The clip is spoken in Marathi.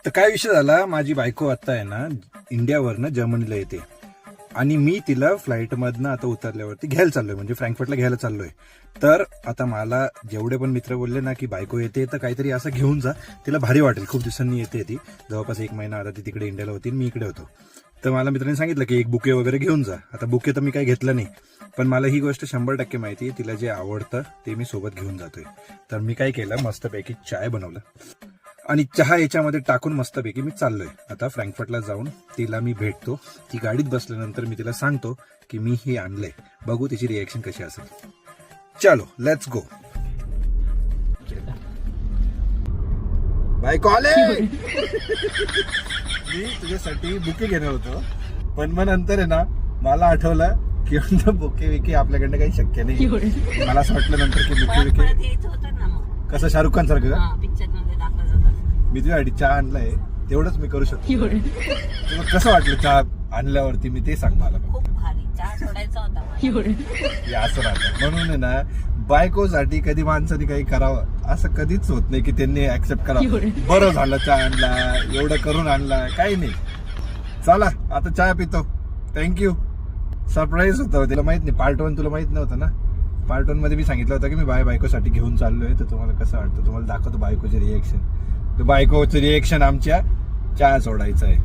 तर काय विषय झाला, माझी बायको आता आहे ना इंडियावरनं जर्मनीला येते आणि मी तिला फ्लाईटमधनं आता उतरल्यावरती घ्यायला चाललोय, म्हणजे फ्रँकफर्टला घ्यायला चाललोय. तर आता मला जेवढे पण मित्र बोलले ना की बायको येते तर काहीतरी असं घेऊन जा, तिला भारी वाटेल. खूप दिवसांनी येते ती, जवळपास 1 महिना आता ती तिकडे इंडियाला होती, मी इकडे होतो. तर मला मित्रांनी सांगितलं की एक बुके वगैरे घेऊन जा. आता बुके तर मी काही घेतलं नाही, पण मला ही गोष्ट 100% माहिती आहे, तिला जे आवडतं ते मी सोबत घेऊन जातोय. तर मी काय केलं, मस्तपैकी चाय बनवलं आणि चहा याच्यामध्ये टाकून मस्तपैकी मी चाललोय. आता फ्रँकफर्टला जाऊन तिला मी भेटतो. ती गाडीत बसल्यानंतर मी तिला सांगतो की मी हे आणलंय, बघू तिची रिएक्शन कशी असेल. चलो लेट्स गो. बायको आले. मी तुझ्यासाठी बुके घेणार होतो, पण मग नंतर आहे ना मला आठवलं की बुके विके आपल्याकडनं काही शक्य नाही. मला असं वाटलं नंतर की बुके विके कसं शाहरुख खान सारखं पिक्चर मध्ये दाखवत होता. मी तुझ्यासाठी चहा आणलाय, तेवढंच मी करू शकतो. तुला कसं वाटलं चहा आणल्यावरती, मी ते सांग मला. खूप भारी चहा सोडायचा होता मला. हे असं राहतं. म्हणून आहे ना बायकोसाठी कधी माणसाने काही करावं असं कधीच होत नाही की त्यांनी ऍक्सेप्ट करावं. बरं झालं चहा आणला, एवढं करून आणला, काही नाही. चला आता चहा पितो. थँक्यू. सरप्राईज होतं, तिला माहित नाही. पार्ट 1 तुला माहित नव्हतं ना. पार्ट 1 मध्ये मी सांगितलं होतं की मी बायकोसाठी घेऊन चाललोय, तर तुम्हाला कसं वाटतं तुम्हाला दाखवतो बायकोचे रिएक्शन. तर बायकोचं रिएक्शन आमच्या चहा सोडायचं आहे.